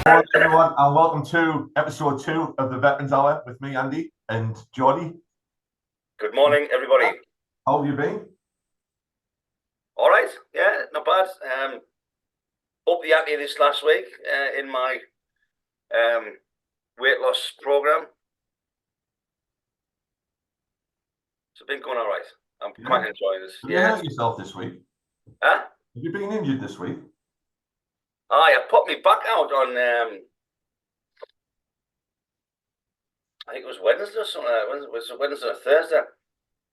Morning, everyone, and welcome to episode 2 of the Veterans Hour with me, Andy, and Geordie. Good morning, everybody. How have you been? All right, yeah, not bad. Up the ante this last week in my weight loss program. It's been going all right. I'm quite enjoying this. Have you hurt yourself this week? Huh? Have you been injured this week? I put me back out on, I think it was Wednesday or something. Was it Wednesday or Thursday?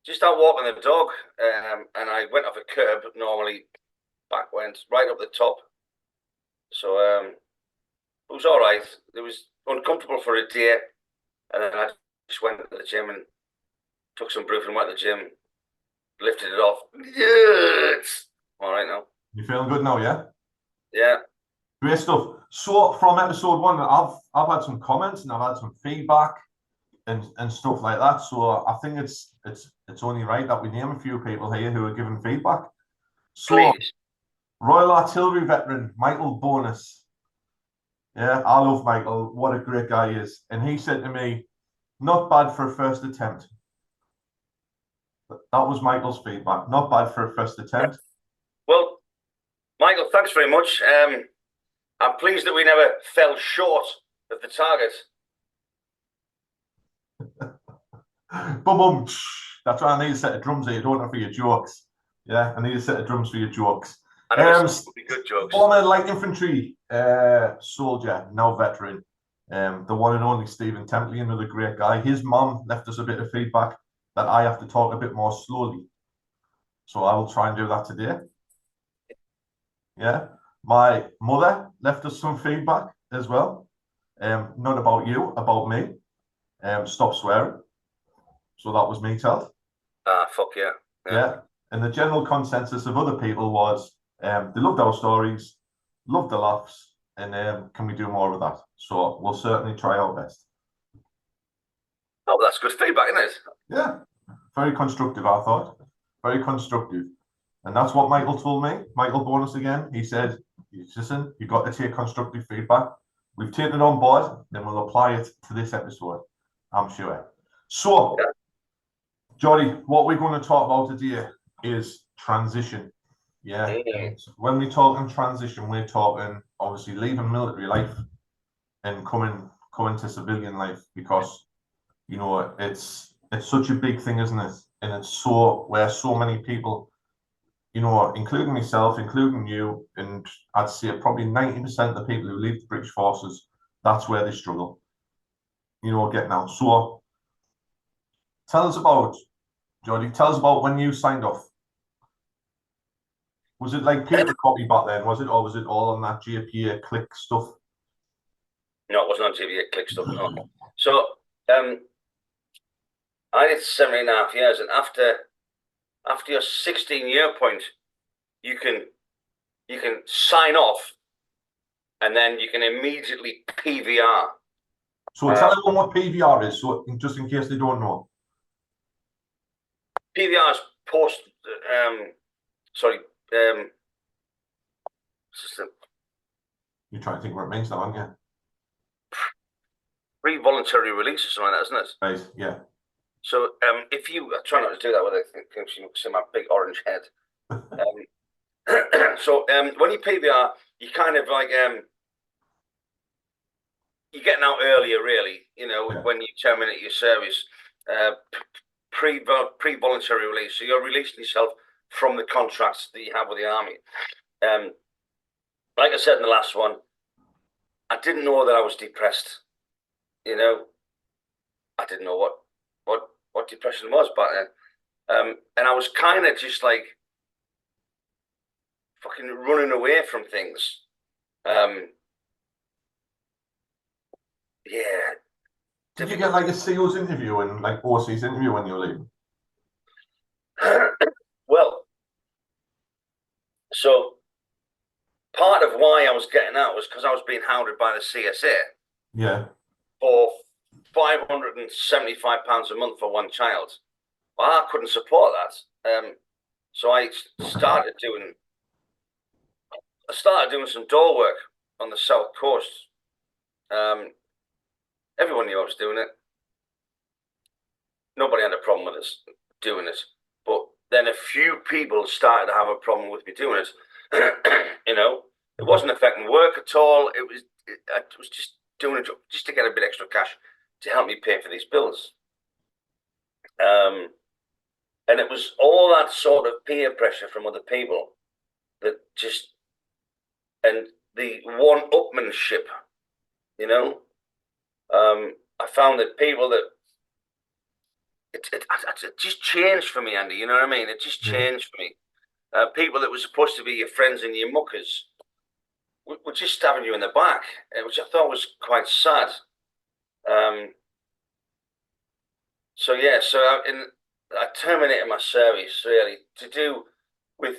Just out walking the dog, and I went off a curb, normally back went right up the top. So it was all right. It was uncomfortable for a day, and then I just went to the gym and took some bruising, went to the gym, lifted it off. Yeah, it's all right now. You feeling good now, yeah? Yeah. Great stuff. So from episode 1, I've had some comments and I've had some feedback and stuff like that. So I think it's only right that we name a few people here who are giving feedback. So, please. Royal Artillery veteran Michael Bonus. Yeah, I love Michael. What a great guy he is. And he said to me, not bad for a first attempt. That was Michael's feedback. Not bad for a first attempt. Well, Michael, thanks very much. I'm pleased that we never fell short of the target. Boom, boom. That's why I need a set of drums here, don't I, for your jokes. Yeah, I need a set of drums for your jokes. I never good jokes. Former light infantry soldier, now veteran, the one and only Stephen Templey, another great guy. His mum left us a bit of feedback that I have to talk a bit more slowly. So I will try and do that today. Yeah. My mother left us some feedback as well. Not about you, about me. Stop swearing. So that was me, Telt. Fuck yeah. Yeah. And the general consensus of other people was they loved our stories, loved the laughs, and can we do more of that? So we'll certainly try our best. Oh, that's good feedback, isn't it? Yeah. Very constructive, I thought. Very constructive. And that's what Michael told me. Michael Bonus again. He said, listen, you've got to take constructive feedback. We've taken it on board, then we'll apply it to this episode, I'm sure. So, yeah. Johnny, what we're going to talk about today is transition. Yeah. Mm-hmm. When we talk in transition, we're talking obviously leaving military life and coming to civilian life, because you know it's such a big thing, isn't it? And it's where so many people, you know, including myself, including you, and I'd say probably 90% of the people who leave the British forces, that's where they struggle, you know, getting out. So tell us about, Jody, tell us about when you signed off. Was it like paper copy back then, was it? Or was it all on that JPA click stuff? No, it wasn't on JPA click stuff, no. So I did 17.5 years, and after your 16-year point, you can sign off, and then you can immediately PVR. So tell everyone what PVR is, so just in case they don't know. PVR is post. You're trying to think what it means now, aren't you? Pre-voluntary release or something like that, isn't it? Right. Yeah. So if you try not to do that with it, because you see my big orange head. So when you PVR, you kind of like you're getting out earlier, really. You know, when you terminate your service, pre-voluntary release. So you're releasing yourself from the contracts that you have with the army. Like I said in the last one, I didn't know that I was depressed. You know, I didn't know what depression was back then. And I was kind of just like fucking running away from things. Yeah. Did you get like a SEALs interview and like OC's interview when you were leaving? Well, so part of why I was getting out was because I was being hounded by the CSA. Yeah. For £575 a month for one child. Well, I couldn't support that. So I started doing some door work on the south coast Everyone knew I was doing it. Nobody had a problem with us doing it. But then a few people started to have a problem with me doing it. It wasn't affecting work at all. I was just doing it just to get a bit extra cash to help me pay for these bills. And it was all that sort of peer pressure from other people that and the one-upmanship, I found that people that it just changed for me, Andy. You know what I mean? It just changed for me. People that were supposed to be your friends and your muckers were just stabbing you in the back, which I thought was quite sad. So I terminated my service really to do with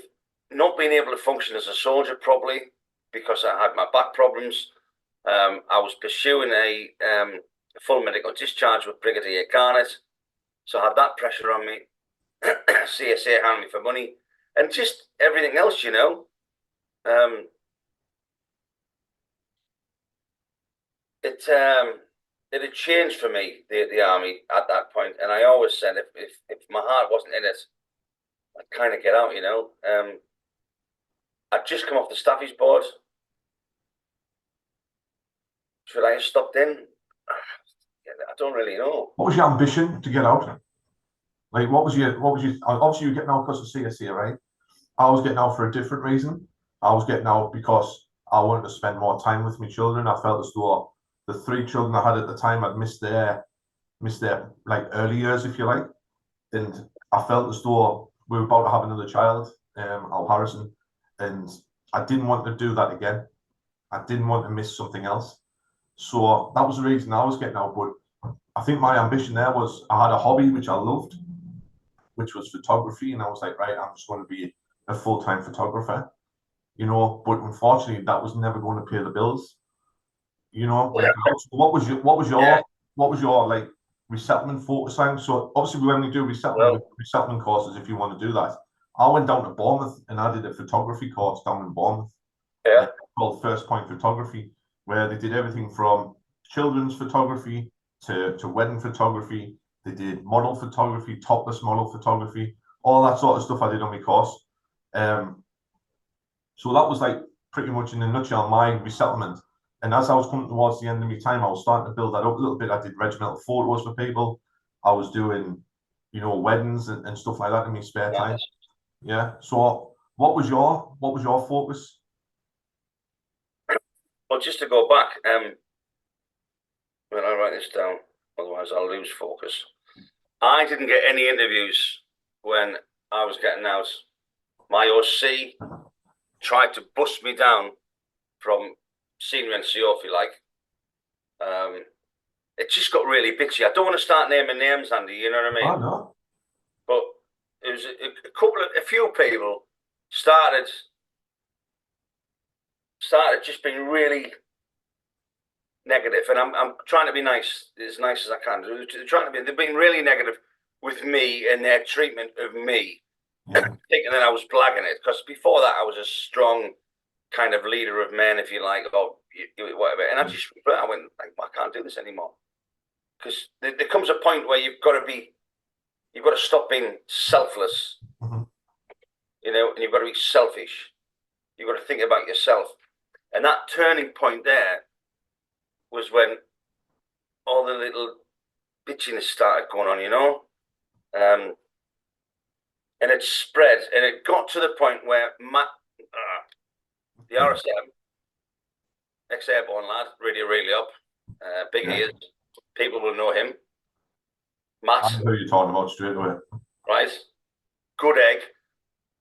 not being able to function as a soldier properly because I had my back problems. I was pursuing a full medical discharge with Brigadier Garnett, so I had that pressure on me. CSA handed me for money and just everything else, It had changed for me, the army at that point, and I always said if my heart wasn't in it, I'd kind of get out, I'd just come off the staffies board. Should I have stopped in? I don't really know. What was your ambition to get out? Like, what was your? Obviously, you're getting out because of CSA, right? I was getting out for a different reason. I was getting out because I wanted to spend more time with my children. I felt as though the 3 children I had at the time had missed their like early years, if you like, and I felt as though we were about to have another child, Al Harrison, and I didn't want to do that again. I didn't want to miss something else, so that was the reason I was getting out. But I think my ambition there was I had a hobby which I loved, which was photography, and I was like, right, I'm just going to be a full-time photographer, But unfortunately, that was never going to pay the bills. What was your like resettlement focus on? So obviously when we do resettlement courses, if you want to do that, I went down to Bournemouth and I did a photography course down in Bournemouth, called First Point Photography, where they did everything from children's photography to wedding photography. They did model photography, topless model photography, all that sort of stuff I did on my course. So that was like pretty much in a nutshell my resettlement. And as I was coming towards the end of my time, I was starting to build that up a little bit. I did regimental photos for people. I was doing, weddings and stuff like that in my spare time. Yeah. So what was your focus? Well, just to go back, when I write this down, otherwise I'll lose focus. I didn't get any interviews when I was getting out. My OC tried to bust me down from senior NCO, if you like. It just got really bitchy. I don't want to start naming names, Andy, you know what I mean? I know. But it was a few people started just being really negative, and I'm trying to be nice as I can. They've been really negative with me and their treatment of me, thinking that I was blagging it. Because before that, I was a strong kind of leader of men, if you like, or whatever. And I went, like, I can't do this anymore. Because there comes a point where you've got to stop being selfless, and you've got to be selfish. You've got to think about yourself. And that turning point there was when all the little bitchiness started going on, and it spread, and it got to the point where the RSM, ex-airborne lad, really up, big ears, people will know him. Matt, I know who you're talking about straight away. Right, good egg,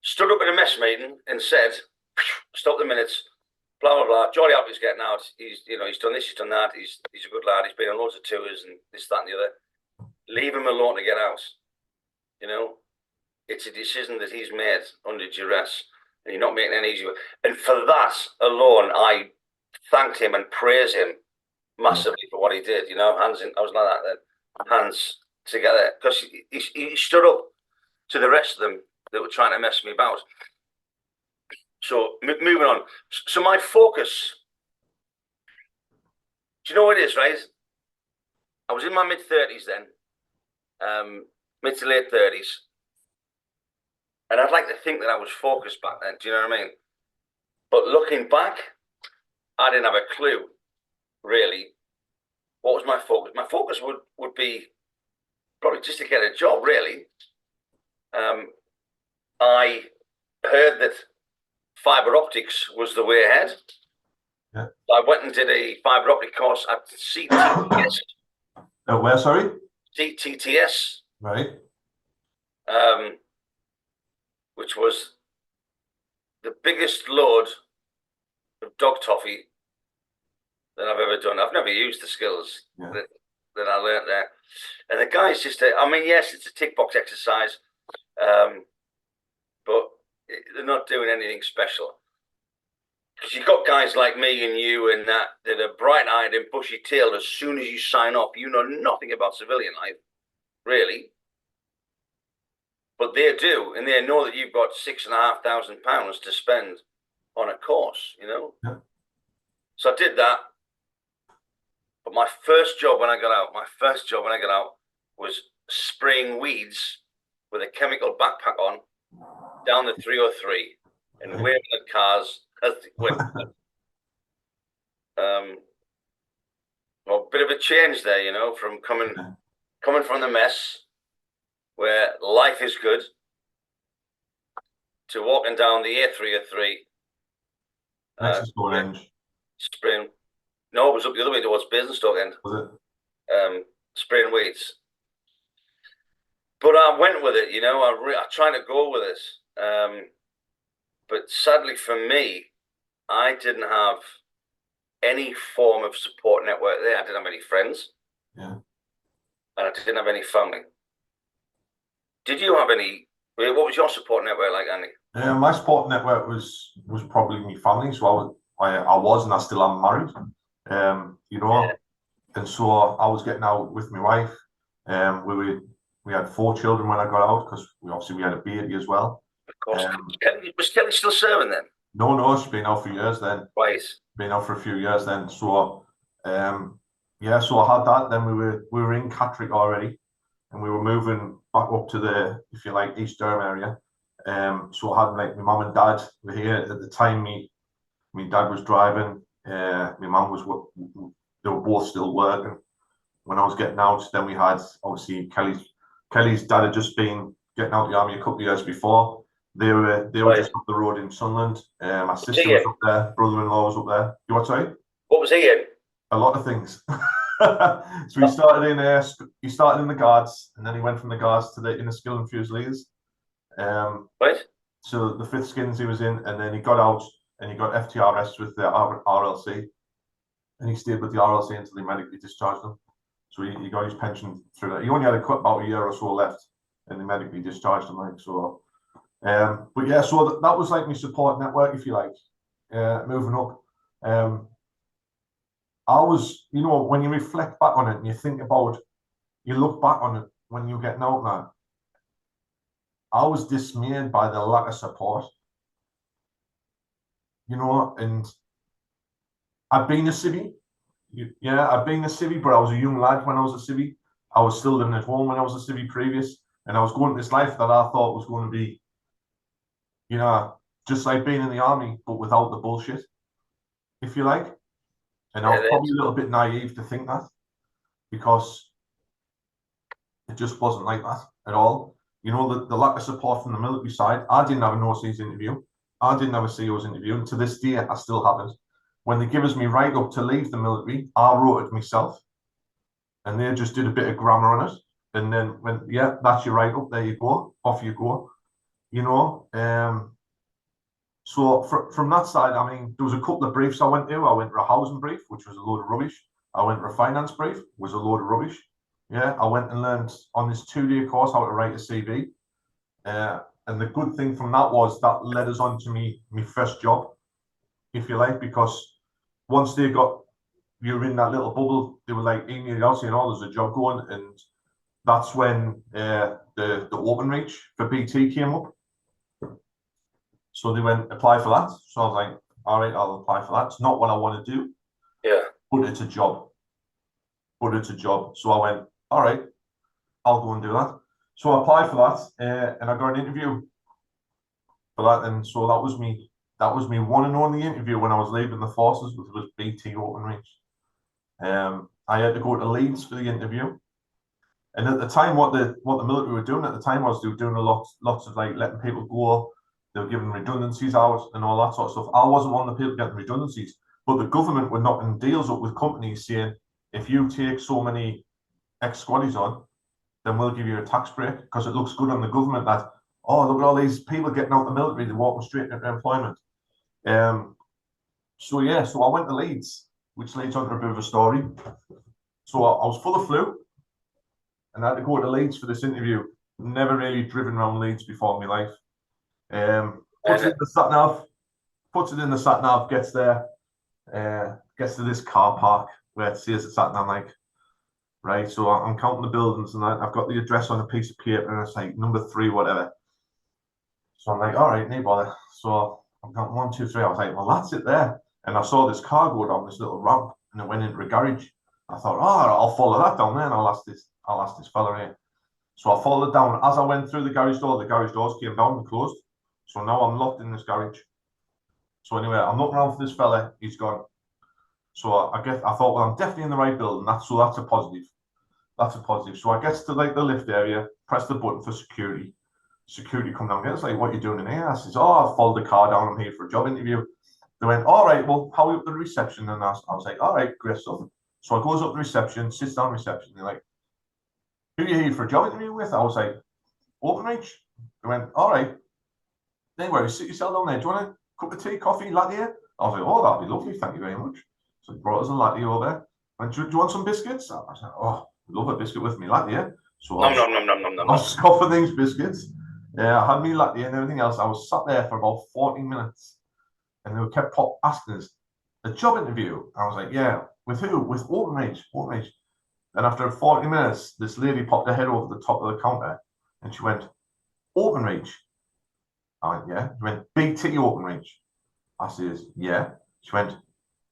stood up in a mess meeting and said, "Stop the minutes." Blah blah blah. Jolly Alpy's getting out. He's done this, he's done that. He's a good lad. He's been on loads of tours and this, that, and the other. Leave him alone to get out. It's a decision that he's made under duress, and you're not making it any easier. And for that alone, I thanked him and praised him massively for what he did. Hands in. I was like that then. Hands together, because he stood up to the rest of them that were trying to mess me about. So moving on. So my focus Do you know what it is, right? I was in my mid-30s then, mid to late 30s. And I'd like to think that I was focused back then. Do you know what I mean? But looking back, I didn't have a clue, really. What was my focus? My focus would be probably just to get a job, really. I heard that fibre optics was the way ahead. Yeah. I went and did a fibre optic course at CTTS. Where, sorry? CTTS. Right. Which was the biggest load of dog toffee that I've ever done. I've never used the skills that I learned there. And the guys just, I mean, yes, it's a tick box exercise, but they're not doing anything special. Because you've got guys like me and you and that are bright-eyed and bushy-tailed. As soon as you sign up, you know nothing about civilian life, really. But they do, and they know that you've got £6,500 to spend on a course, you know? Yeah. So I did that. But my first job when I got out was spraying weeds with a chemical backpack on down the 303 and waving at cars as they went. Well, a bit of a change there, you know, from coming from the mess where life is good to walking down the A303. Spraying. No, it was up the other way towards Basingstoke end. Was it? Spraying weeds. But I went with it, you know. I tried to go with it. But sadly for me, I didn't have any form of support network there. I didn't have any friends. Yeah. And I didn't have any family. Did you have any? What was your support network like, Andy? My support network was probably my family. So I was and I still am married. You know, and so I was getting out with my wife. We had 4 children when I got out because we had a baby as well. Of course. Was Kelly still serving then? No, she's been out for years then. Right. Been out for a few years then. So so I had that. Then we were in Catterick already, and we were moving back up to the, if you like, East Durham area. So I had like my mum and dad were here at the time. My dad was driving. My mum was, they were both still working when I was getting out. Then we had obviously Kelly's dad had just been getting out of the army a couple of years before. They were just up the road in Sunderland. My sister was up there, brother-in-law was up there. You what, sorry? What was he in? A lot of things. So he started in the guards, and then he went from the guards to the inner skill and fusiliers. Right. So the 5th skins he was in, and then he got out and he got FTRS with the RLC, and he stayed with the RLC until they medically discharged him. So he got his pension through that. He only had about a year or so left, and they medically discharged him. Like so, but yeah, so that was like my support network, if you like. Moving up, I was, you know, when you reflect back on it and you look back on it when you're getting out now, I was dismayed by the lack of support. You know, and I've been a civvy. I've been a civvy, but I was a young lad when I was a civvy. I was still living at home when I was a civvy previous, and I was going to this life that I thought was going to be, you know, just like being in the army, but without the bullshit, if you like. And I was probably a little bit naive to think that, because it just wasn't like that at all. You know, the lack of support from the military side. I didn't have an OC's interview. I didn't have a CO's interview, and to this day, I still haven't. When they give us me right up to leave the military, I wrote it myself, and they just did a bit of grammar on it. And then that's your right up. There you go. Off you go. You know. So from that side, I mean, there was a couple of briefs I went to. I went to a housing brief, which was a load of rubbish. I went to a finance brief, was a load of rubbish. Yeah, I went and learned on this 2-day course how to write a CV. And the good thing from that was that led us on to my first job, if you like, because once they got you were in that little bubble, they were like emailing out saying, "Oh, there's a job going," and that's when the open reach for BT came up. So they went, apply for that. So I was like, all right, I'll apply for that. It's not what I want to do, yeah, but it's a job. but it's a job. So I went, all right, I'll go and do that. So I applied for that, and I got an interview for that. And so that was me one and only interview when I was leaving the forces, which was BT Openreach. I had to go to Leeds for the interview. And at the time, what the military were doing at the time was they were doing lots of like letting people go. They were giving redundancies out and all that sort of stuff. I wasn't one of the people getting redundancies, but the government were knocking deals up with companies saying, if you take so many ex-squaddies on, then we'll give you a tax break because it looks good on the government that, oh, look at all these people getting out of the military, they're walking straight into employment. So I went to Leeds, which leads on to a bit of a story. So I was full of flu, and I had to go to Leeds for this interview. Never really driven around Leeds before in my life. Puts it in the sat nav, gets there, gets to this car park where it says the sat nav, like, right. So I'm counting the buildings and I've got the address on a piece of paper and it's like number 3, whatever. So I'm like, all right, no bother. So I'm counting 1, 2, 3. I was like, well, that's it there. And I saw this car go down this little ramp and it went into a garage. I thought, oh, I'll follow that down there and I'll ask this fella here. So I followed it down. As I went through the garage doors came down and closed. So now I'm locked in this garage. So anyway, I'm looking around for this fella. He's gone. So I thought, well, I'm definitely in the right building. That's a positive. That's a positive. So I get to like the lift area, press the button for security. Security come down. It's like, what are you doing in here? I says, oh, I followed the car down. I'm here for a job interview. They went, all right, well, how are you up to the reception? And I was like, all right, great stuff. So I goes up the reception, sits down reception. They're like, who are you here for a job interview with? I was like, Openreach. They went, all right. Anyway, sit yourself down there. Do you want a cup of tea, coffee, latte? I was like, oh, that'd be lovely. Thank you very much. So he brought us a latte over. And do you want some biscuits? I was like, oh, love a biscuit with me latte. So I was scoffing these biscuits. Yeah, I had me latte and everything else. I was sat there for about 40 minutes. And they kept asking us, a job interview? I was like, yeah. With who? With Openreach. And after 40 minutes, this lady popped her head over the top of the counter and she went, Openreach? I went, yeah. She went, BT Openreach. I says, yeah. She went,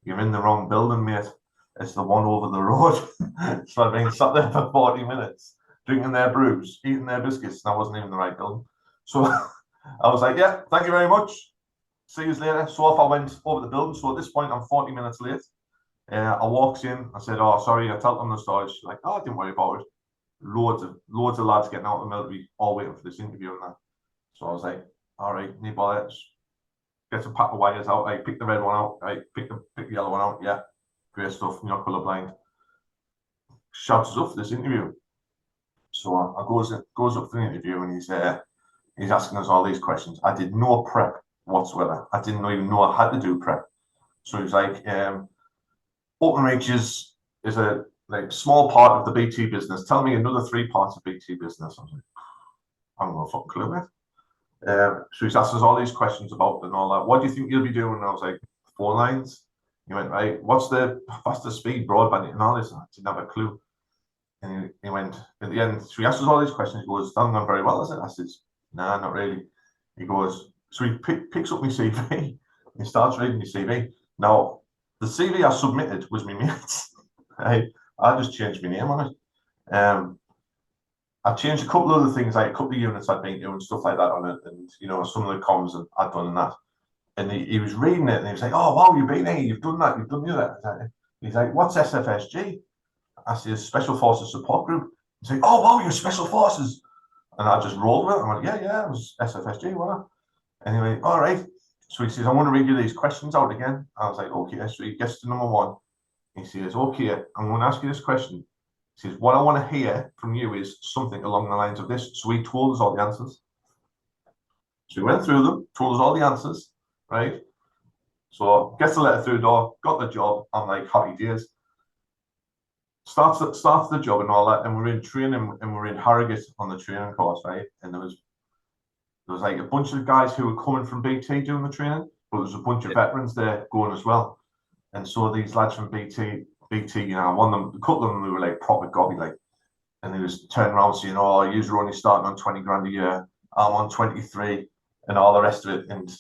you're in the wrong building, mate. It's the one over the road. So I've been sat there for 40 minutes, drinking their brews, eating their biscuits, and I wasn't even in the right building. So I was like, yeah, thank you very much. See you later. So off I went over the building. So at this point, I'm 40 minutes late. I walks in. I said, "Oh, sorry." I told them the story. She's like, "Oh, don't worry about it." Loads of lads getting out of the military, all waiting for this interview and that. So I was like, "All right, no bother." Get a pack of wires out. I pick the red one out. I pick the yellow one out. Yeah, great stuff. You're not colourblind. Shouts us up for this interview. So I goes up for the interview and he's asking us all these questions. I did no prep whatsoever. I didn't even know I had to do prep. So he's like, Openreach is a like small part of the BT business. Tell me another 3 parts of BT business. I was like, I don't know a fucking clue, mate. So he's asked us all these questions about and all that. What do you think you'll be doing? And I was like, 4 lines. He went, right, what's the fastest speed broadband and all this? I didn't have a clue. And he went, at the end, so he asked us all these questions. He goes, done them very well, is it? I said, nah, not really. He goes, so he picks up my CV. He starts reading my CV. Now, the CV I submitted was my mate's. I just changed my name on it. I changed a couple of other things, like a couple of units I'd been doing, stuff like that on it, and some of the comms I'd done in that. And he was reading it, and he was like, "Oh wow, you've been here, you've done that, you've done the other." He's like, "What's SFSG?" I said, "Special Forces Support Group." He's like, "Oh wow, you're Special Forces," and I just rolled with it. I went, "Yeah, it was SFSG, what?" Anyway, all right. So he says, "I want to read you these questions out again." I was like, "Okay." So he gets to number 1. He says, "Okay, I'm going to ask you this question." He says, "What I want to hear from you is something along the lines of this." So he told us all the answers. So we went through them, told us all the answers, right? So gets the letter through the door, got the job. I'm like, happy days. Starts the job and all that, and we're in training, and we're in Harrogate on the training course, right? And there was like a bunch of guys who were coming from BT doing the training, but there was a bunch of veterans there going as well. And so these lads from BT, one of them, a couple of them, they were like proper gobby, like, and they was turning around saying, "Oh, you're only starting on 20 grand a year. I'm on 23, and all the rest of it." And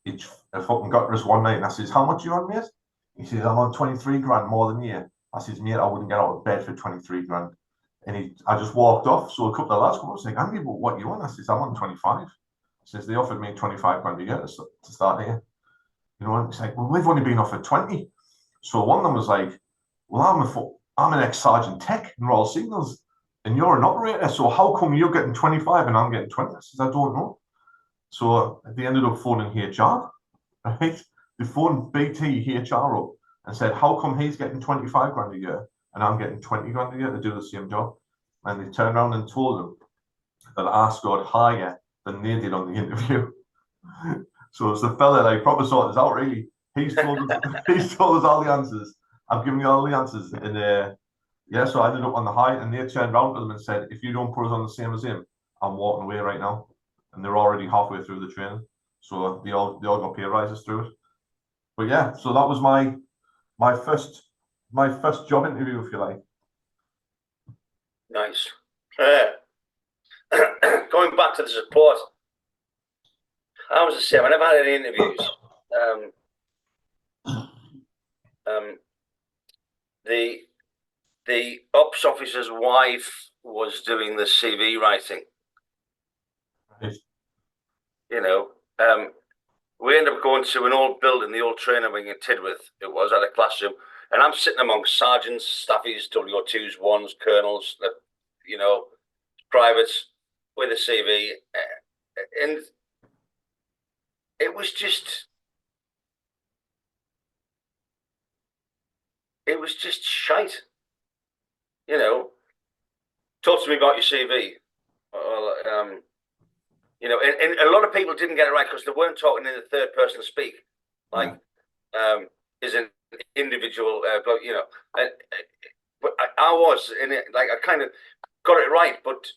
I fucking got to us one night, and I says, "How much are you on, mate?" He says, "I'm on 23 grand more than you." I says, mate, I wouldn't get out of bed for 23 grand. And I just walked off. So a couple of lads come up and say, Andy, but what you on? I says, I'm on 25. Says they offered me 25 grand a year to start here. You know, and it's like, well, we've only been offered 20. So one of them was like, well, I'm an ex-sergeant tech in Royal Signals, and you're an operator. So how come you're getting 25 and I'm getting 20? I says, I don't know. So they ended up phoning HR, right? They phoned BT HR up and said, how come he's getting 25 grand a year and I'm getting 20 grand a year to do the same job? And they turned around and told them that I scored higher than they did on the interview. So it's the fella like proper sorted us out really. He's told us, he's told us all the answers. I've given you all the answers, and yeah. So I ended up on the high, and they turned around to them and said, "If you don't put us on the same as him, I'm walking away right now." And they're already halfway through the training, so they all got pay rises through it. But yeah, so that was my first job interview, if you like. Nice. Going back to the support, I was the same. I never had any interviews. The ops officer's wife was doing the CV writing. Right. You know, we ended up going to an old building, the old training wing in Tidworth. It was at a classroom, and I'm sitting amongst sergeants, staffies, WO2s, ones, colonels, you know, privates with a CV, and it was just shite. You know, talk to me about your CV. You know, and a lot of people didn't get it right because they weren't talking in the third person speak, like as an individual. You know, but I was in it. Like I kind of got it right, but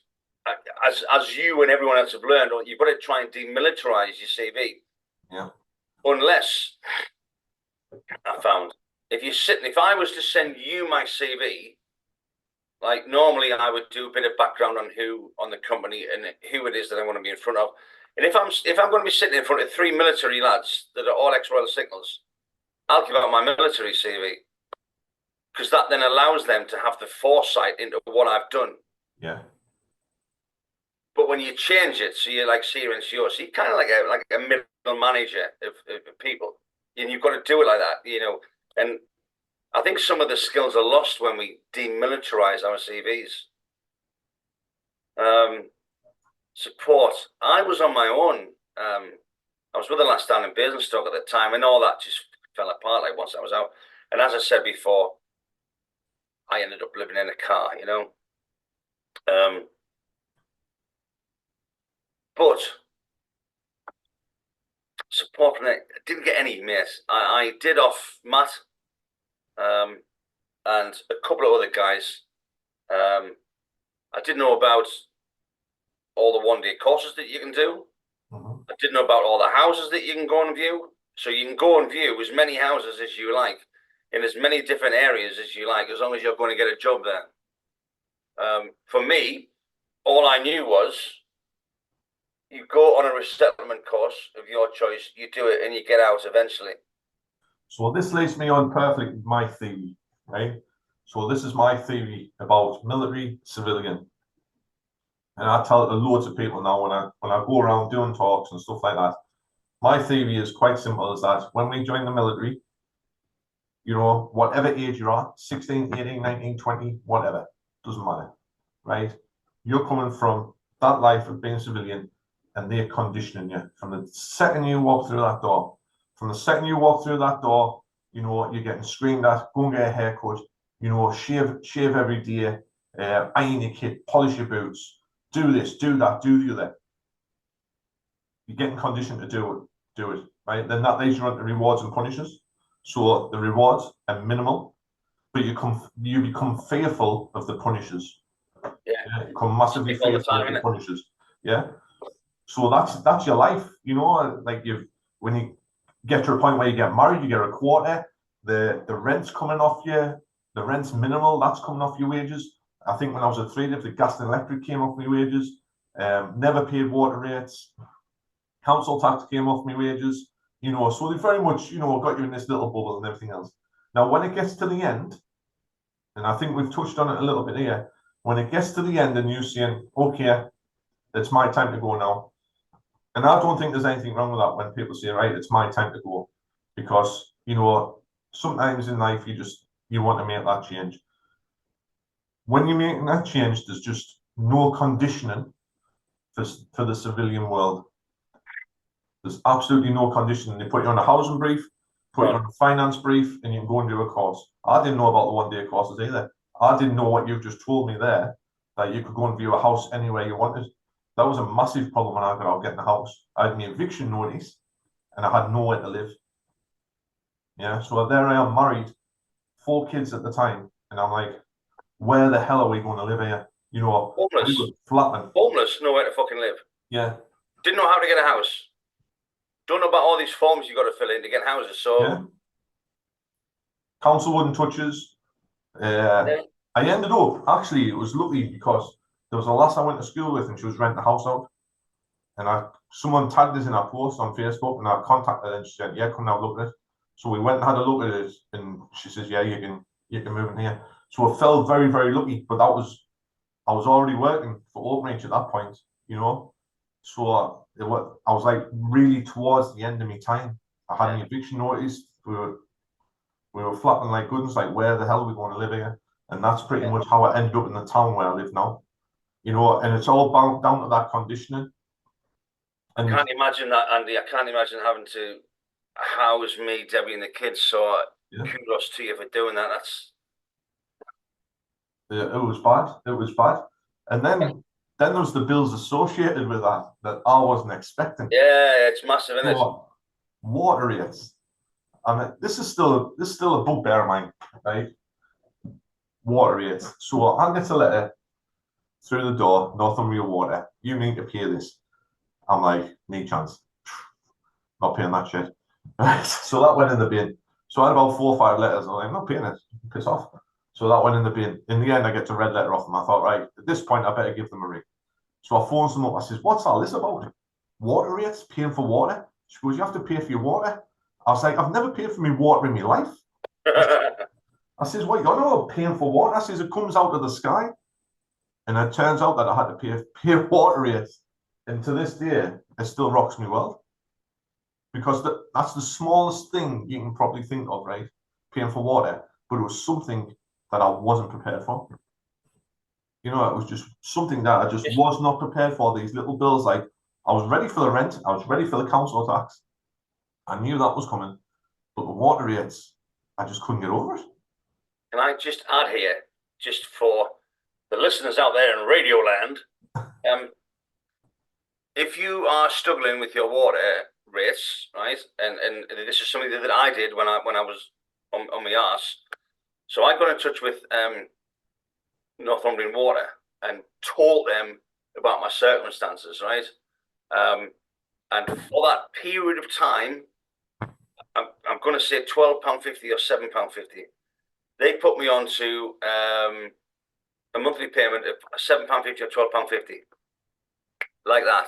as you and everyone else have learned, you've got to try and demilitarize your CV. Yeah. Unless I found if I was to send you my CV. Like normally, I would do a bit of background on the company and who it is that I want to be in front of. And if I'm going to be sitting in front of 3 military lads that are all ex-Royal Signals, I'll give out my military CV because that then allows them to have the foresight into what I've done. Yeah. But when you change it, so you're like CRNCO, so you're kind of like a middle manager of people, and you've got to do it like that, you know, and. I think some of the skills are lost when we demilitarize our CVs. Support. I was on my own. I was with the last down in Basingstoke at the time, and all that just fell apart like once I was out. And as I said before, I ended up living in a car, you know. But support from it, didn't get any, mate. I did off Matt. And a couple of other guys. I didn't know about all the one-day courses that you can do. I didn't know about all the houses that you can go and view. So you can go and view as many houses as you like in as many different areas as you like, as long as you're going to get a job there. For me, all I knew was you go on a resettlement course of your choice, you do it, and you get out eventually. So this leads me on perfectly with my theory, right? So this is my theory about military, civilian. And I tell it to loads of people now when I go around doing talks and stuff like that. My theory is quite simple, is that when we join the military, you know, whatever age you're at, 16, 18, 19, 20, whatever, doesn't matter, right? You're coming from that life of being a civilian and they're conditioning you from the second you walk through that door. From the second you walk through that door, you know, you're getting screamed at, go and get a haircut, you know, shave every day, iron your kit, polish your boots, do this, do that, do the other. You're getting conditioned to do it, right? Then that leads you on to rewards and punishes. So the rewards are minimal, but you become fearful of the punishes. Yeah. You become massively fearful of the punishes. Yeah. So that's your life, you know, like when you get to a point where you get married, you get a quarter, the rent's coming off you, the rent's minimal, that's coming off your wages. I think when I was at 3, the gas and electric came off my wages, never paid water rates, council tax came off my wages, you know, so they very much, you know, got you in this little bubble and everything else. Now, when it gets to the end, and I think we've touched on it a little bit here. When it gets to the end and you're saying, okay, it's my time to go now. And I don't think there's anything wrong with that when people say, right, it's my time to go. Because, sometimes in life you want to make that change. When you're making that change, there's just no conditioning for the civilian world. There's absolutely no conditioning. They put you on a housing brief, put you on a finance brief, and you can go and do a course. I didn't know about the one-day courses either. I didn't know what you've just told me there, that you could go and view a house anywhere you wanted. That was a massive problem when I got out getting a house. I had my eviction notice, and I had nowhere to live. Yeah, so there I am, married, 4 kids at the time, and I'm like, where the hell are we going to live here? We Homeless. were flattening. Homeless, nowhere to fucking live. Yeah. Didn't know how to get a house. Don't know about all these forms you got to fill in to get houses. So yeah. Council wouldn't touch us. yeah. I ended up, actually, it was lucky because there was a lass I went to school with and she was renting a house out. And someone tagged us in our post on Facebook and I contacted her and she said, yeah, come and have a look at it. So we went and had a look at it and she says, yeah, you can move in here. So I felt very, very lucky, but I was already working for Openreach at that point, So I was like really towards the end of my time. I had an eviction notice. We were flapping like goodness, like where the hell are we going to live here? And that's pretty much how I ended up in the town where I live now. And it's all down to that conditioning. I can't imagine that, Andy. I can't imagine having to house me, Debbie, and the kids. So kudos to you for doing that. It was bad. It was bad. And then there was the bills associated with that I wasn't expecting. Yeah, it's massive, isn't it? Water rates. I mean, this is still a bugbear of mine, right? Water rates. So I get a letter through the door, Northumbria Water. You need to pay this. I'm like, no chance. Not paying that shit. So that went in the bin. So I had about 4 or 5 letters. I'm like, I'm not paying it. Piss off. So that went in the bin. In the end, I get a red letter off them. I thought, right, at this point, I better give them a ring. So I phoned them up. I says, what's all this about? Water rates? Paying for water? She goes, you have to pay for your water. I was like, I've never paid for my water in my life. I says, what, you're not paying for water? I says, it comes out of the sky. And it turns out that I had to pay water rates. And to this day, it still rocks me world. Because that's the smallest thing you can probably think of, right? Paying for water. But it was something that I wasn't prepared for. It was just something that I just was not prepared for. These little bills, like I was ready for the rent, I was ready for the council tax. I knew that was coming, but the water rates, I just couldn't get over it. Can I just add here, just for the listeners out there in Radio Land, if you are struggling with your water rates, right, and this is something that I did when I was on my arse, so I got in touch with Northumbrian Water and told them about my circumstances, right? And for that period of time, I'm going to say £12.50 or £7.50. They put me on to a monthly payment of £7.50 or £12.50, like that.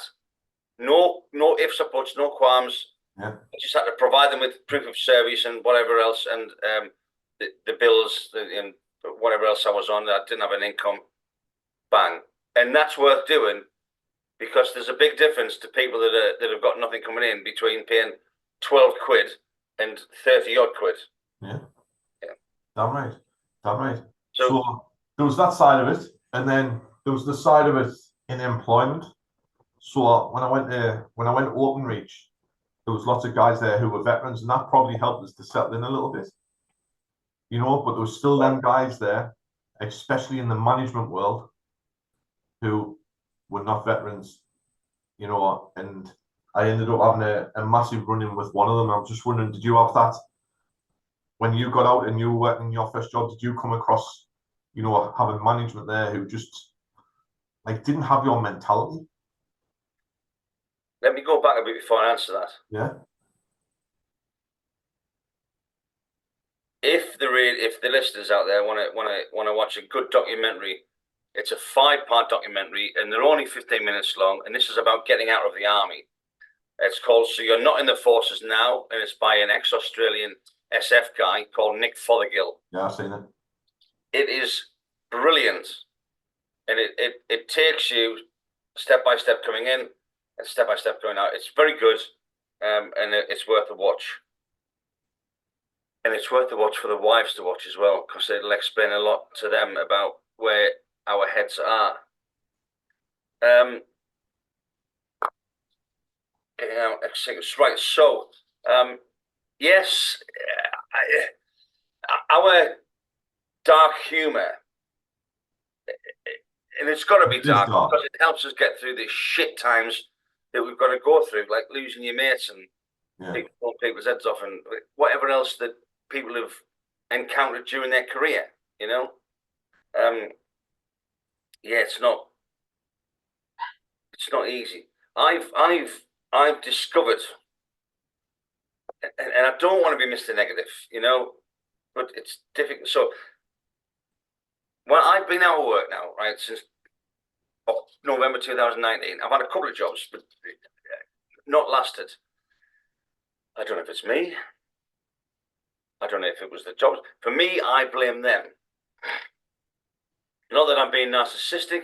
No ifs or buts, no qualms. Yeah. I just had to provide them with proof of service and whatever else, and the bills and whatever else I was on. I didn't have an income. Bang, and that's worth doing, because there's a big difference to people that have got nothing coming in between paying 12 quid and 30 odd quid. Yeah. Damn right. So there was that side of it, and then there was the side of it in employment. So when I went to Openreach, there was lots of guys there who were veterans, and that probably helped us to settle in a little bit. But there was still them guys there, especially in the management world, who were not veterans, and I ended up having a massive run-in with one of them. I was just wondering, did you have that when you got out and you were working your first job? Did you come across, having management there who just didn't have your mentality? Let me go back a bit before I answer that. Yeah. If the listeners out there want to watch a good documentary, it's a 5-part documentary, and they're only 15 minutes long. And this is about getting out of the army. It's called "So You're Not in the Forces Now," and it's by an ex-Australian SF guy called Nick Fothergill. Yeah, I've seen it. it is brilliant, and it takes you step by step coming in and step by step going out. It's very good, and it's worth a watch. And it's worth a watch for the wives to watch as well, because it'll explain a lot to them about where our heads are. Right. So, yes, our dark humour, and it's got to be dark because it helps us get through the shit times that we've got to go through, like losing your mates and people pulling people's heads off and whatever else that people have encountered during their career. You know, yeah, it's not easy. I've discovered, and I don't want to be Mr. Negative, you know, but it's difficult. So, well, I've been out of work now, right, since November 2019. I've had a couple of jobs, but not lasted. I don't know if it's me. I don't know if it was the jobs. For me, I blame them. Not that I'm being narcissistic,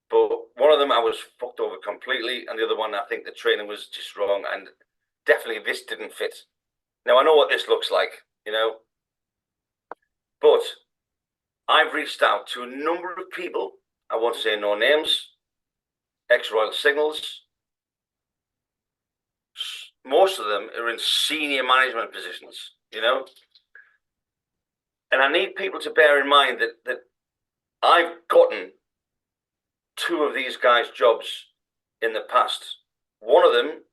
but one of them I was fucked over completely, and the other one I think the training was just wrong, and definitely this didn't fit. Now I know what this looks like, you know, but I've reached out to a number of people. I won't say no names, ex-Royal Signals. Most of them are in senior management positions, you know. And I need people to bear in mind that I've gotten two of these guys' jobs in the past. One of them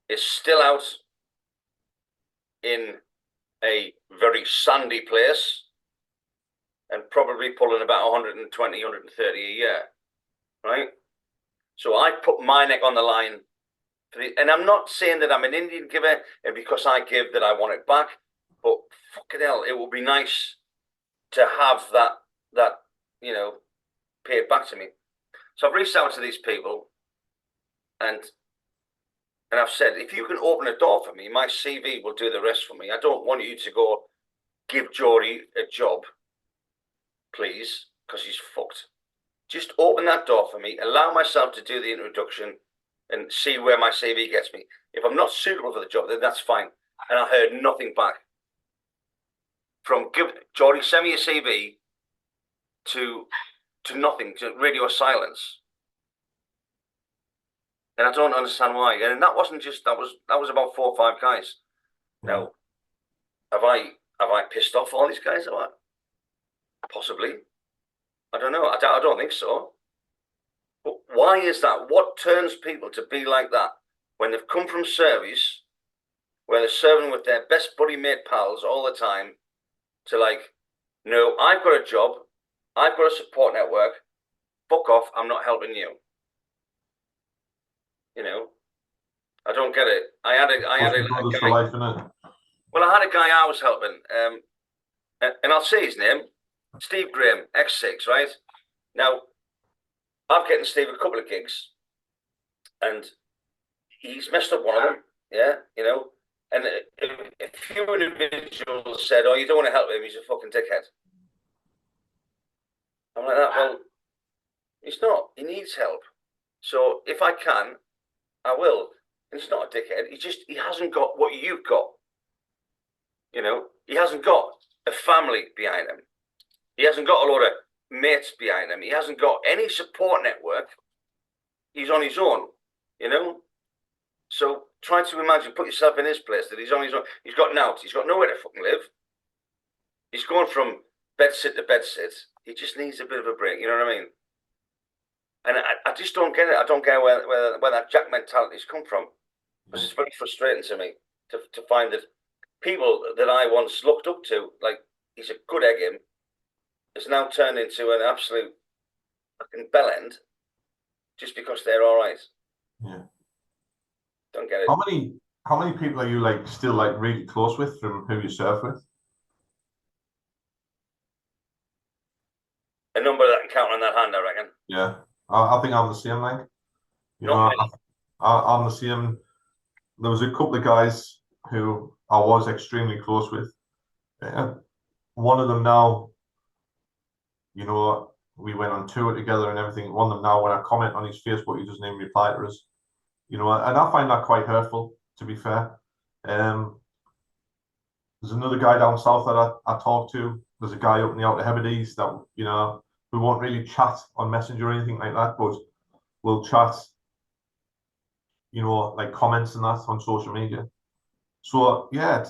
is still out in a very sandy place and probably pulling about 120, 130 a year, right? So I put my neck on the line. And I'm not saying that I'm an Indian giver and because I give that I want it back, but fucking hell, it would be nice to have that you know, paid back to me. So I've reached out to these people and I've said, if you can open a door for me, my CV will do the rest for me. I don't want you to go give Geordie a job, please, because he's fucked. Just open that door for me, allow myself to do the introduction and see where my CV gets me. If I'm not suitable for the job, then that's fine. And I heard nothing back. From Geordie, send me a CV to nothing, to radio silence. And I don't understand why. And that wasn't just that was about 4 or 5 guys. Now, have I pissed off all these guys or what? Possibly. I don't know. I don't think so. But why is that? What turns people to be like that when they've come from service, where they're serving with their best buddy mate pals all the time, to like, no, I've got a job, I've got a support network, fuck off, I'm not helping you. You know, I don't get it. I had a guy, well, I had a guy I was helping, and I'll say his name, Steve Graham, X6, right? Now, I've getting Steve a couple of gigs, and he's messed up one of them, yeah, you know. And a few individuals said, "Oh, you don't want to help him; he's a fucking dickhead." I'm like that. Well, he's not. He needs help. So if I can, I will. And he's not a dickhead. He hasn't got what you've got. You know, he hasn't got a family behind him. He hasn't got a lot of mates behind him. He hasn't got any support network. He's on his own, you know. So try to imagine, put yourself in his place, that he's on his own. He's got nought. He's got nowhere to fucking live. He's going from bedsit to bedsit. He just needs a bit of a break. You know what I mean? And I just don't get it. I don't get where that Jack mentality's come from. Because it's very frustrating to me to find that people that I once looked up to, like he's a good egg him, has now turned into an absolute fucking bellend just because they're all right. Yeah. Don't get it. How many people are you like still like really close with from who you serve with? A number that can count on that hand, I reckon. Yeah, I think I'm the same. Like, you know, I'm the same. There was a couple of guys who I was extremely close with. One of them now You know, we went on tour together and everything. One of them now, when I comment on his Facebook, he doesn't even reply to us. You know, and I find that quite hurtful, to be fair. There's another guy down south that I talk to. There's a guy up in the Outer Hebrides that, you know, we won't really chat on Messenger or anything like that, but we'll chat, you know, like comments and that on social media. So yeah,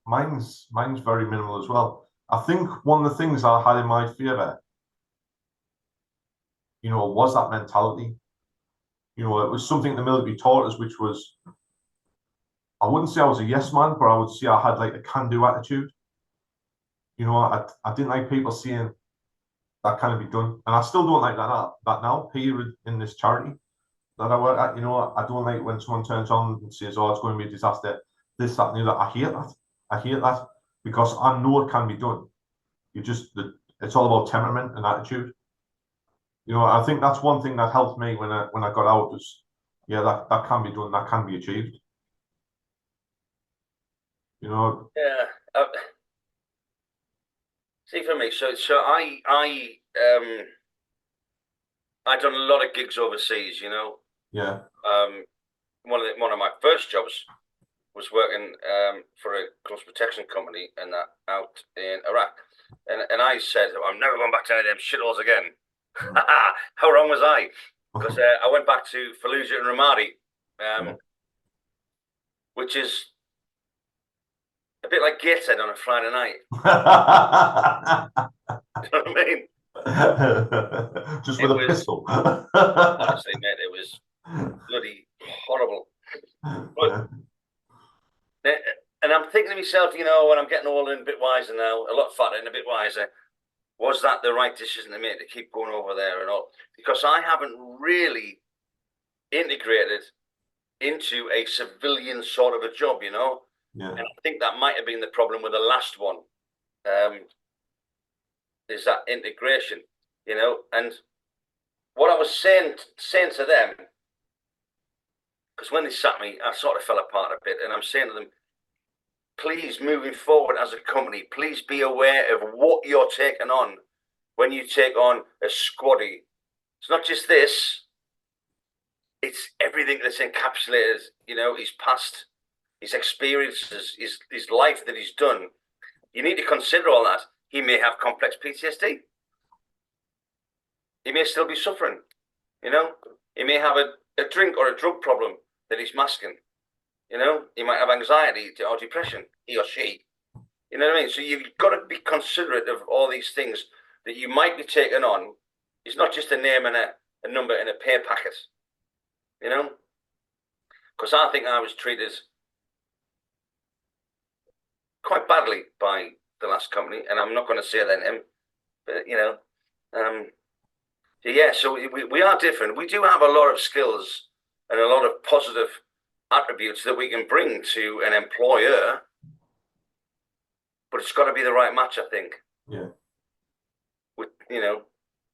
mine's very minimal as well. I think one of the things I had in my favour, you know, was that mentality. You know, it was something the military taught us, which was, I wouldn't say I was a yes man, but I would say I had like a can-do attitude. You know, I didn't like people saying that can be done, and I still don't like that now here in this charity that I work at. You know, I don't like when someone turns on and says, "Oh, it's going to be a disaster," this, that, and the other. I hate that. I hate that because I know it can be done. It's all about temperament and attitude. You know, I think that's one thing that helped me when I got out was, yeah, that can be done, that can be achieved. You know, Yeah. See, for me, so I done a lot of gigs overseas. You know, yeah, one of my first jobs was working for a close protection company and that out in Iraq, and I said I'm never going back to any of them shitholes again. How wrong was I? Because I went back to Fallujah and Ramadi, yeah. which is a bit like Gateshead on a Friday night. You know what I mean? Just It with a was pistol. honestly, mate, it was bloody horrible. But and I'm thinking to myself, you know, when I'm getting older and a bit wiser now, a lot fatter and a bit wiser, was that the right decision to make to keep going over there and all? Because I haven't really integrated into a civilian sort of a job, you know. Yeah. And I think that might have been the problem with the last one. Is that integration, you know? And what I was saying to them, because when they sat me, I sort of fell apart a bit, and I'm saying to them, please, moving forward as a company, please be aware of what you're taking on when you take on a squaddy. It's not just this, it's everything that's encapsulated, you know, his past, his experiences, his life that he's done. You need to consider all that. He may have complex PTSD. He may still be suffering, you know. He may have a drink or a drug problem that he's masking. You know, he might have anxiety or depression, he or she. You know what I mean? So you've got to be considerate of all these things that you might be taking on. It's not just a name and a number in a pay packet, you know? Because I think I was treated quite badly by the last company, and I'm not going to say their name, but, you know, so yeah, so we are different. We do have a lot of skills and a lot of positive attributes that we can bring to an employer, but it's got to be the right match, I think. Yeah. With, you know,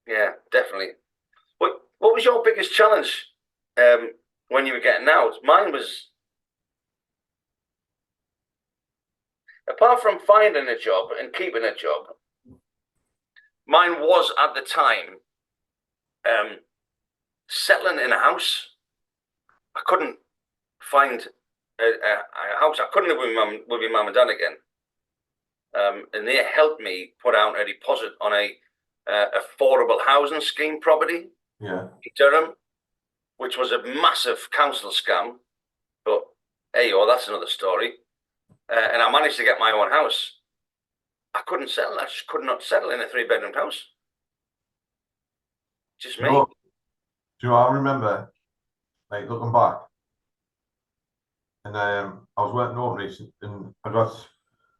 yeah, definitely. What was your biggest challenge when you were getting out? Mine was, apart from finding a job and keeping a job, mine was at the time settling in a house. I couldn't find a house. I couldn't live with my mum and dad again. And they helped me put out a deposit on a affordable housing scheme property Yeah. in Durham, which was a massive council scam. But hey, oh, that's another story. And I managed to get my own house. I couldn't settle. I just could not settle in a 3-bedroom house. Just me. Do you know, I remember, like, looking back, and I was working overseas, and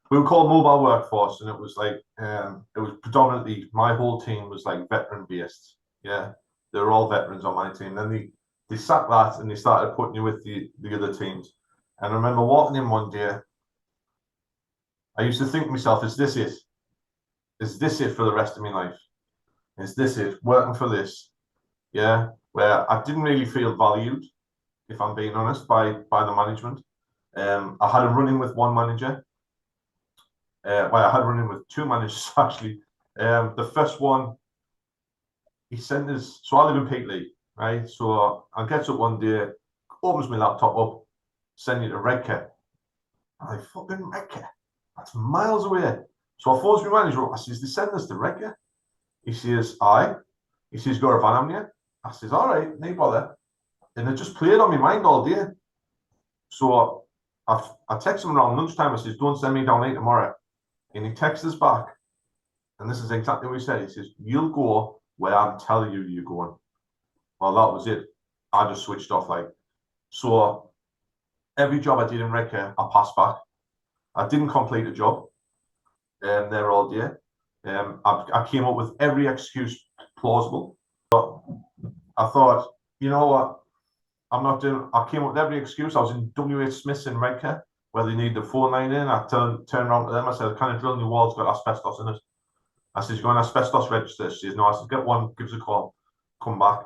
we were called mobile workforce, and it was like, it was predominantly, my whole team was like veteran based. Yeah, they were all veterans on my team. Then they sacked that and they started putting you with the other teams. And I remember walking in one day, I used to think to myself, is this it? Is this it for the rest of my life? Is this it? Working for this? Yeah, where I didn't really feel valued, if I'm being honest, by the management. I had a run in with one manager. Well, I had a run in with two managers actually. The first one, he sent us. So I live in Peatley, right? So I gets up one day, opens my laptop up, send it to Redcar. I'm like, fucking Redcar? That's miles away. So I phones my manager up. I says, they send us to Redcar. He says, aye. He says, got a van, haven't you? I says, all right, no bother. And it just played on my mind all day. So I text him around lunchtime. I says, don't send me down late tomorrow. And he texts us back. And this is exactly what he said. He says, you'll go where I'm telling you you're going. Well, that was it. I just switched off. Like, so every job I did in Redcar, I passed back. I didn't complete a job there all day. I came up with every excuse plausible. But I thought, you know what? I'm not doing. I came up with every excuse. I was in WH Smith's in Redcar, where they need the phone line in. I turned around to them. I said, "Kind of drilling the walls got asbestos in it." I said, "You got an asbestos register?" She says, "No." I said, "Get one. Give us a call. Come back."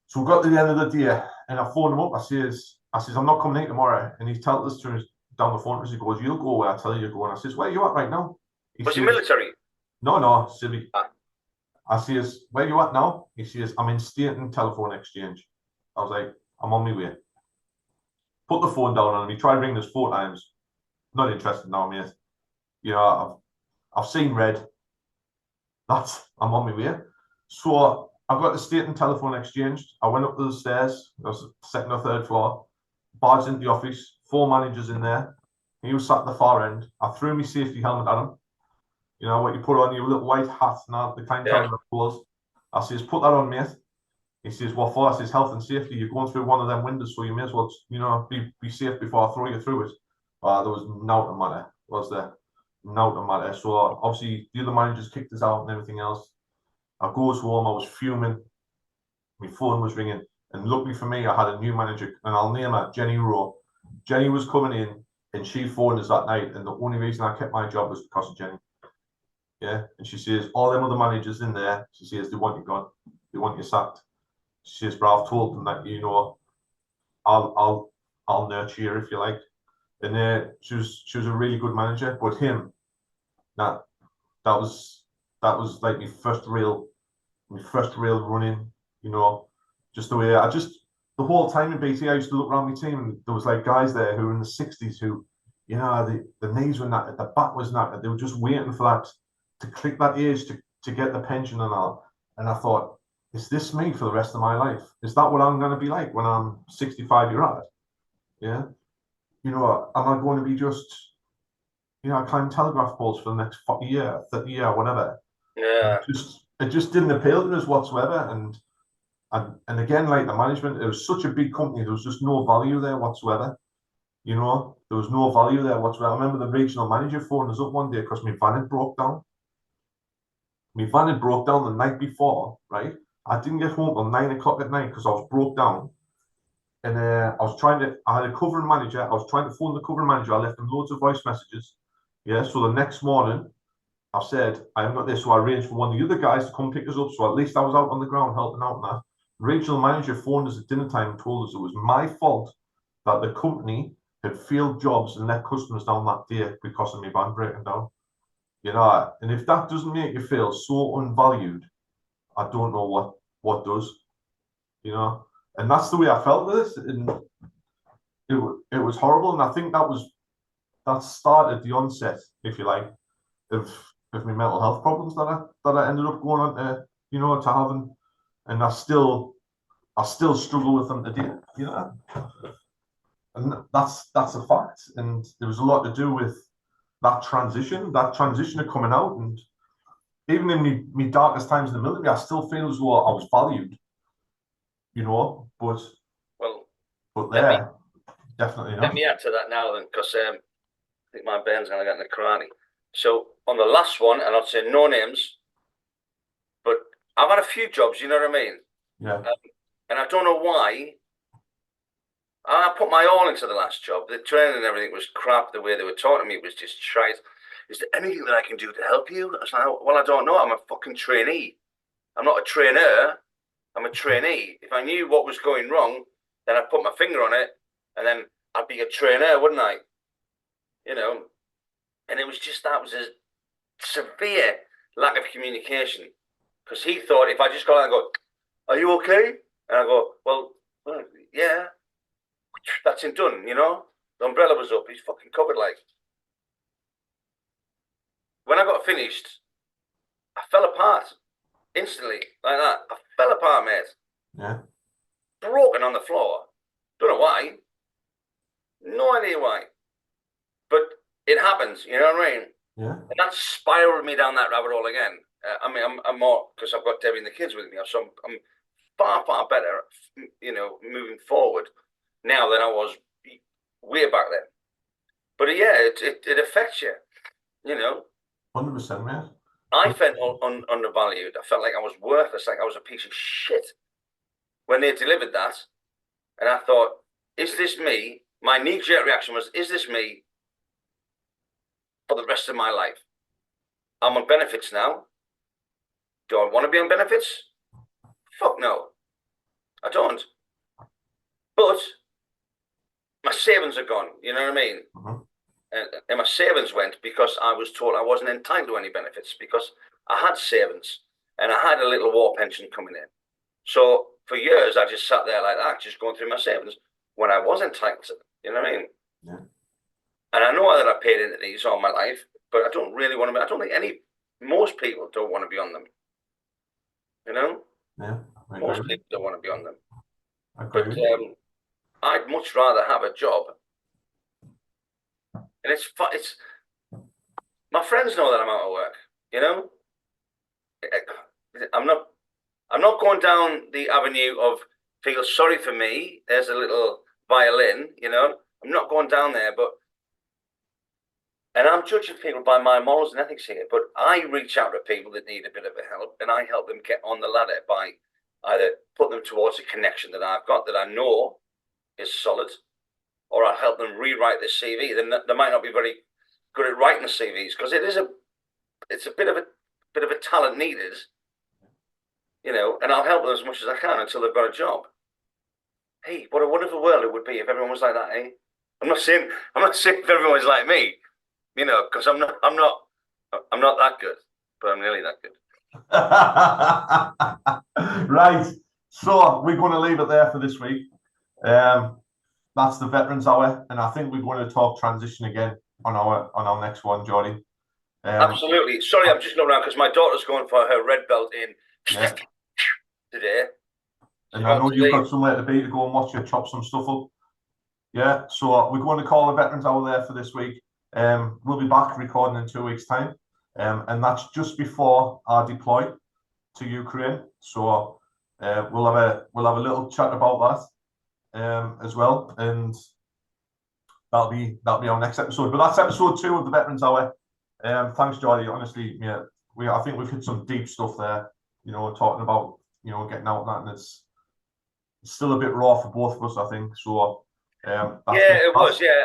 So we got to the end of the day, and I phoned him up. I says, "I'm not coming in tomorrow." And he tells us to down the phone. He goes, "You'll go where I tell you you're going." I says, "Where are you at right now?" Was he military? No, civvy. I says, "Where are you at now?" He says, "I'm in State and Telephone Exchange." I was like, "I'm on my way." Put the phone down on him. He tried ringing us 4 times. Not interested now, mate. You know, I've seen red. I'm on my way. So I got the State and Telephone Exchange. I went up to the stairs. I was second or third floor. Barged into the office. 4 managers in there. He was sat at the far end. I threw my safety helmet at him. You know what you put on your little white hat now, the kind of was. I says, "Put that on, mate." He says, "What for?" I says, "Health and safety. You're going through one of them windows, so you may as well, be safe before I throw you through it." There was no matter, was there? No matter. So obviously the other managers kicked us out and everything else. I goes home. I was fuming. My phone was ringing, and luckily for me, I had a new manager, and I'll name her Jenny Rowe. Jenny was coming in, and she phoned us that night, and the only reason I kept my job was because of Jenny. Yeah, and she says all them other managers in there. She says they want you gone. They want you sacked. She says, "But I've told them that I'll nurture you if you like." And she was a really good manager. But him, that was like my first real running. Just the way the whole time in BT, I used to look around my team, and there was like guys there who were in the 60s who, the knees were knackered, the back was knackered. They were just waiting for that to click that age to get the pension and all. And I thought, is this me for the rest of my life? Is that what I'm going to be like when I'm 65 years old? Yeah. Am I going to be just, climbing telegraph poles for the next 40 year, 30 year, whatever? Yeah. It just didn't appeal to us whatsoever. And again, like the management, it was such a big company. There was just no value there whatsoever. There was no value there whatsoever. I remember the regional manager phoned us up one day because my van had broke down. My van had broke down the night before, right? I didn't get home till 9 o'clock at night because I was broke down. And I had a covering manager. I was trying to phone the covering manager. I left him loads of voice messages. Yeah. So the next morning, I said, I haven't got this. So I arranged for one of the other guys to come pick us up. So at least I was out on the ground helping out and that. Regional manager phoned us at dinner time and told us it was my fault that the company had failed jobs and let customers down that day because of my van breaking down. And if that doesn't make you feel so unvalued, I don't know what does. And that's the way I felt with this, and it was horrible. And I think that started the onset, if you like, of my mental health problems that I ended up going on to having, and I still struggle with them today. And that's a fact. And there was a lot to do with that transition of coming out. And even in my darkest times in the military, I still feel as though I was valued. But there, definitely not. Let me add to that now then, because I think my brain's going to get in the karate. So on the last one, and I'll say no names, but I've had a few jobs, you know what I mean? Yeah. And I don't know why. I put my all into the last job. The training and everything was crap. The way they were talking to me was just shite. Is there anything that I can do to help you? I was like, well, I don't know. I'm a fucking trainee. I'm not a trainer. I'm a trainee. If I knew what was going wrong, then I'd put my finger on it, and then I'd be a trainer, wouldn't I? And it was just that was a severe lack of communication Because he thought if I just got out and go, "Are you okay?" and I go, "Well, yeah, that's him done." You know, the umbrella was up. He's fucking covered. Like when I got finished, I fell apart instantly like that. I fell apart, mate. Yeah. Broken on the floor. Don't know why. No idea why. But it happens. You know what I mean? Yeah. And that spiraled me down that rabbit hole again. I mean, I'm more because I've got Debbie and the kids with me, so I'm far better, you know, moving forward now than I was way back then. But yeah, it affects you, you know. 100%, mate. I felt undervalued. I felt like I was worthless, like I was a piece of shit when they delivered that. And I thought, is this me? My knee-jerk reaction was, is this me for the rest of my life? I'm on benefits now. Do I want to be on benefits? Fuck no. I don't. But my savings are gone. You know what I mean? Mm-hmm. And my savings went because I was told I wasn't entitled to any benefits because I had savings and I had a little war pension coming in. So for years, I just sat there like that, just going through my savings when I was entitled to them. You know what I mean? Yeah. And I know that I paid into these all my life, but I don't really want to be. I don't think most people don't want to be on them. You know? Yeah. Most people don't want to be on them. But I'd much rather have a job. And it's my friends know that I'm out of work, you know? I'm not going down the avenue of feel sorry for me. There's a little violin, you know? I'm not going down there, and I'm judging people by my morals and ethics here, but I reach out to people that need a bit of a help and I help them get on the ladder by either put them towards a connection that I've got that I know is solid, or I help them rewrite their CV. Then they might not be very good at writing the CVs because it's a bit of a talent needed, you know. And I'll help them as much as I can until they've got a job. Hey, what a wonderful world it would be if everyone was like that, eh? I'm not saying if everyone's like me, you know, because I'm not that good, but I'm nearly that good. Right. So we're going to leave it there for this week. That's the Veterans Hour, and I think we're going to talk transition again on our next one, Jordy. Absolutely. Sorry, I'm just going around because my daughter's going for her red belt in today. And I know you've got somewhere to be to go and watch her chop some stuff up. Yeah, so we're going to call the Veterans Hour there for this week. We'll be back recording in 2 weeks' time, and that's just before our deploy to Ukraine. So we'll have a little chat about that as well, and that'll be our next episode. But that's episode 2 of the Veterans Hour. Thanks, Jordy. Honestly, yeah, I think we've hit some deep stuff there. You know, talking about getting out and that, and it's still a bit raw for both of us, I think. So. Yeah, it was. Yeah,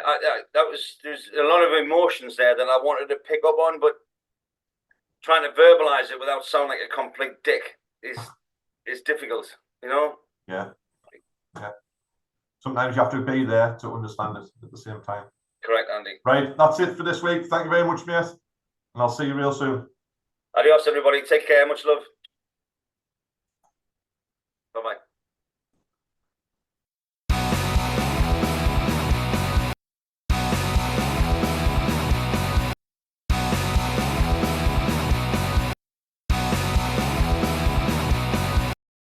there's a lot of emotions there that I wanted to pick up on, but trying to verbalize it without sounding like a complete dick is difficult, you know. Yeah. Sometimes you have to be there to understand it at the same time. Correct, Andy. Right, that's it for this week. Thank you very much, mate, and I'll see you real soon. Adios, everybody. Take care. Much love. Bye-bye.